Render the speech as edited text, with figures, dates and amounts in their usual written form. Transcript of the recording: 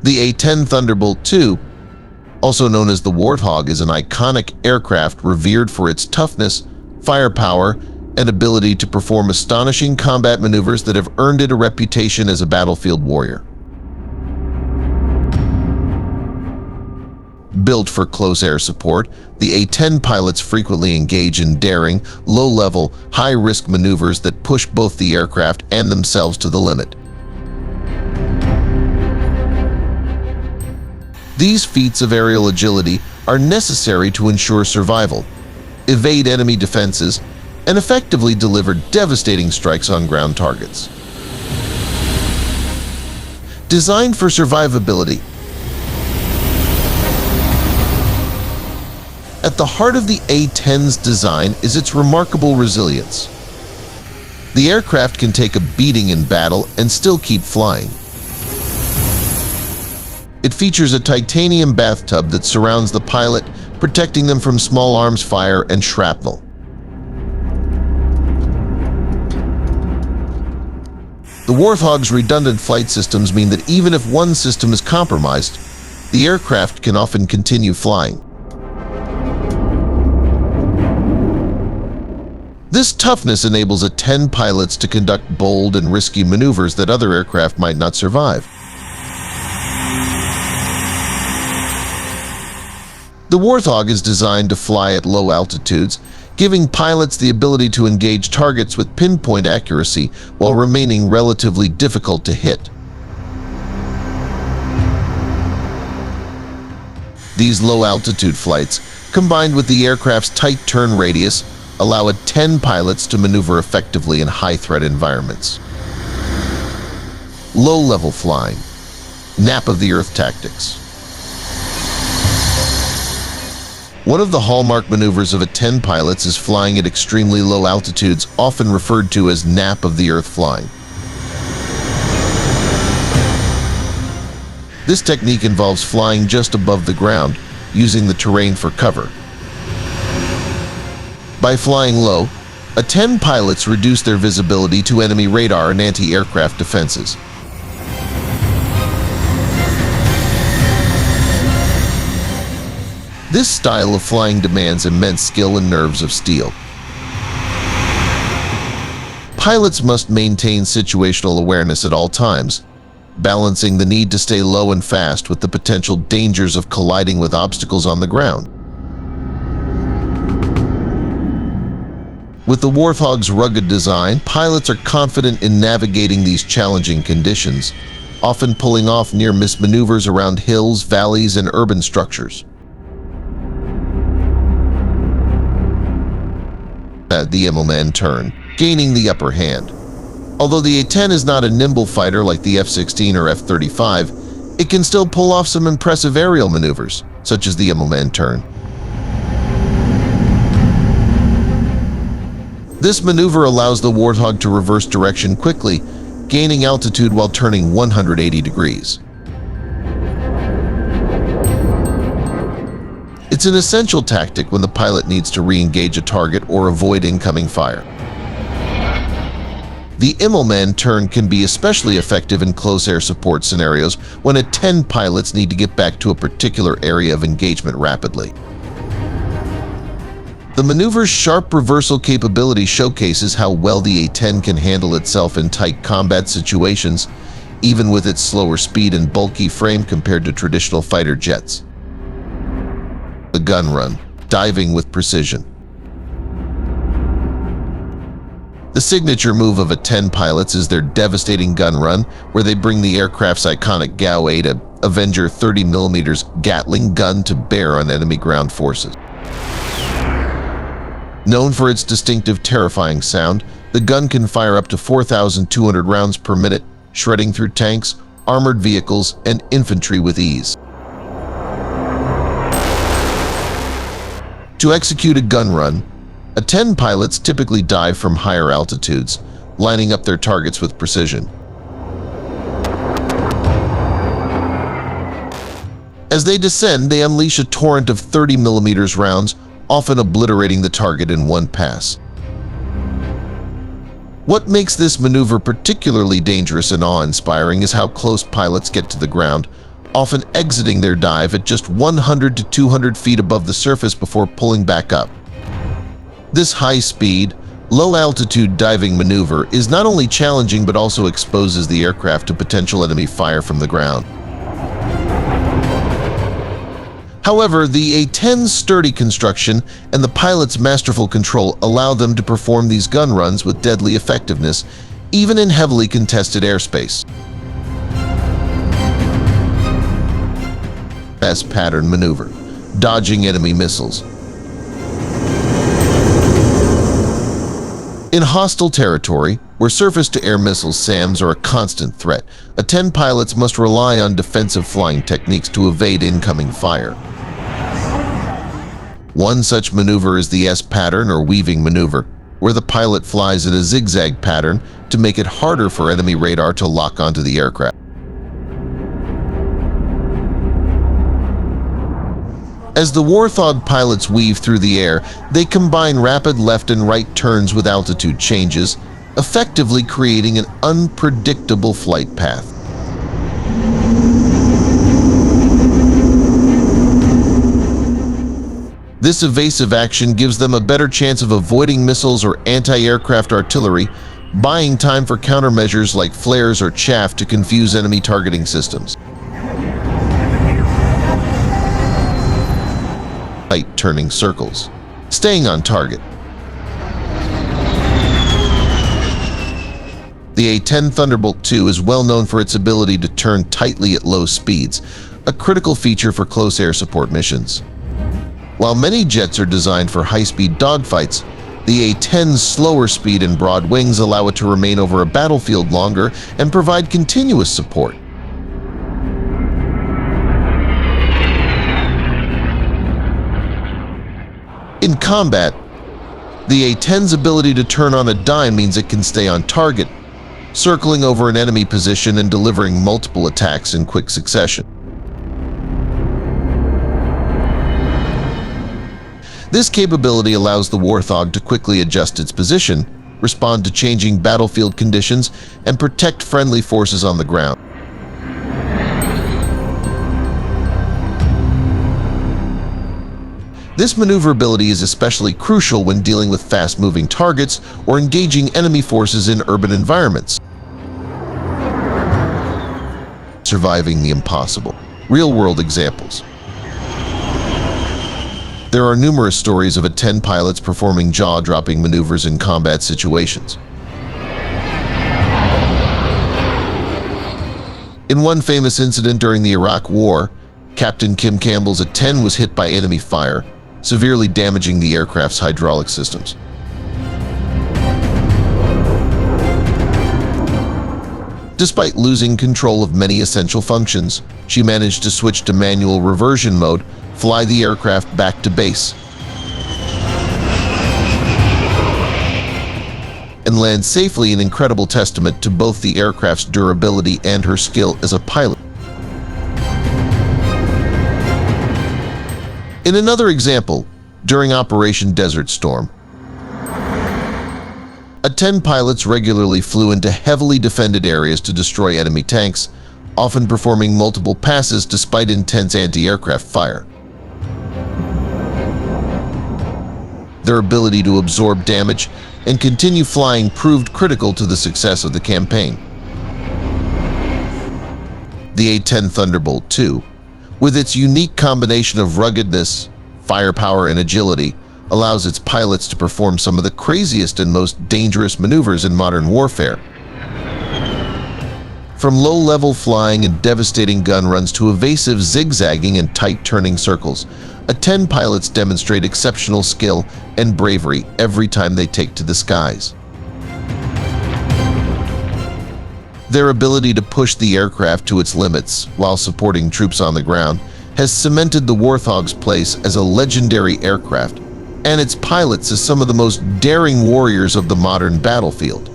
The A-10 Thunderbolt II, also known as the Warthog, is an iconic aircraft revered for its toughness, firepower, and ability to perform astonishing combat maneuvers that have earned it a reputation as a battlefield warrior. Built for close air support, the A-10 pilots frequently engage in daring, low-level, high-risk maneuvers that push both the aircraft and themselves to the limit. These feats of aerial agility are necessary to ensure survival, evade enemy defenses, and effectively deliver devastating strikes on ground targets. Designed for survivability. At the heart of the A-10's design is its remarkable resilience. The aircraft can take a beating in battle and still keep flying. It features a titanium bathtub that surrounds the pilot, protecting them from small arms fire and shrapnel. The Warthog's redundant flight systems mean that even if one system is compromised, the aircraft can often continue flying. This toughness enables A-10 pilots to conduct bold and risky maneuvers that other aircraft might not survive. The Warthog is designed to fly at low altitudes, giving pilots the ability to engage targets with pinpoint accuracy while remaining relatively difficult to hit. These low-altitude flights, combined with the aircraft's tight turn radius, allow A-10 pilots to maneuver effectively in high-threat environments. Low-level flying, nap of the earth tactics. One of the hallmark maneuvers of A-10 pilots is flying at extremely low altitudes, often referred to as nap of the earth flying. This technique involves flying just above the ground, using the terrain for cover. By flying low, A-10 pilots reduce their visibility to enemy radar and anti-aircraft defenses. This style of flying demands immense skill and nerves of steel. Pilots must maintain situational awareness at all times, balancing the need to stay low and fast with the potential dangers of colliding with obstacles on the ground. With the Warthog's rugged design, pilots are confident in navigating these challenging conditions, often pulling off near-miss maneuvers around hills, valleys, and urban structures. The Eman Turn, gaining the upper hand. Although the A-10 is not a nimble fighter like the F-16 or F-35, it can still pull off some impressive aerial maneuvers, such as the Eman Turn. This maneuver allows the Warthog to reverse direction quickly, gaining altitude while turning 180 degrees. It's an essential tactic when the pilot needs to re-engage a target or avoid incoming fire. The Eman Turn can be especially effective in close air support scenarios when A-10 pilots need to get back to a particular area of engagement rapidly. The maneuver's sharp reversal capability showcases how well the A-10 can handle itself in tight combat situations, even with its slower speed and bulky frame compared to traditional fighter jets. The gun run, diving with precision. The signature move of A-10 pilots is their devastating gun run, where they bring the aircraft's iconic GAU-8 Avenger 30mm Gatling gun to bear on enemy ground forces. Known for its distinctive, terrifying sound, the gun can fire up to 4,200 rounds per minute, shredding through tanks, armored vehicles, and infantry with ease. To execute a gun run, A-10 pilots typically dive from higher altitudes, lining up their targets with precision. As they descend, they unleash a torrent of 30mm rounds, often obliterating the target in one pass. What makes this maneuver particularly dangerous and awe-inspiring is how close pilots get to the ground, often exiting their dive at just 100 to 200 feet above the surface before pulling back up. This high-speed, low-altitude diving maneuver is not only challenging but also exposes the aircraft to potential enemy fire from the ground. However, the A-10's sturdy construction and the pilot's masterful control allow them to perform these gun runs with deadly effectiveness, even in heavily contested airspace. S-pattern maneuver, dodging enemy missiles. In hostile territory, where surface-to-air missiles SAMs are a constant threat, A-10 pilots must rely on defensive flying techniques to evade incoming fire. One such maneuver is the S-pattern or weaving maneuver, where the pilot flies in a zigzag pattern to make it harder for enemy radar to lock onto the aircraft. As the Warthog pilots weave through the air, they combine rapid left and right turns with altitude changes, effectively creating an unpredictable flight path. This evasive action gives them a better chance of avoiding missiles or anti-aircraft artillery, buying time for countermeasures like flares or chaff to confuse enemy targeting systems. Tight turning circles, staying on target. The A-10 Thunderbolt II is well known for its ability to turn tightly at low speeds, a critical feature for close air support missions. While many jets are designed for high-speed dogfights, the A-10's slower speed and broad wings allow it to remain over a battlefield longer and provide continuous support. In combat, the A-10's ability to turn on a dime means it can stay on target, circling over an enemy position and delivering multiple attacks in quick succession. This capability allows the Warthog to quickly adjust its position, respond to changing battlefield conditions, and protect friendly forces on the ground. This maneuverability is especially crucial when dealing with fast-moving targets or engaging enemy forces in urban environments. Surviving the impossible. Real-world examples. There are numerous stories of A-10 pilots performing jaw-dropping maneuvers in combat situations. In one famous incident during the Iraq War, Captain Kim Campbell's A-10 was hit by enemy fire, severely damaging the aircraft's hydraulic systems. Despite losing control of many essential functions, she managed to switch to manual reversion mode, fly the aircraft back to base, and land safely, an incredible testament to both the aircraft's durability and her skill as a pilot. In another example, during Operation Desert Storm, A-10 pilots regularly flew into heavily defended areas to destroy enemy tanks, often performing multiple passes despite intense anti-aircraft fire. Their ability to absorb damage and continue flying proved critical to the success of the campaign. The A-10 Thunderbolt II, with its unique combination of ruggedness, firepower, and agility, allows its pilots to perform some of the craziest and most dangerous maneuvers in modern warfare. From low-level flying and devastating gun runs to evasive zigzagging and tight turning circles, A-10 pilots demonstrate exceptional skill and bravery every time they take to the skies. Their ability to push the aircraft to its limits while supporting troops on the ground has cemented the Warthog's place as a legendary aircraft and its pilots as some of the most daring warriors of the modern battlefield.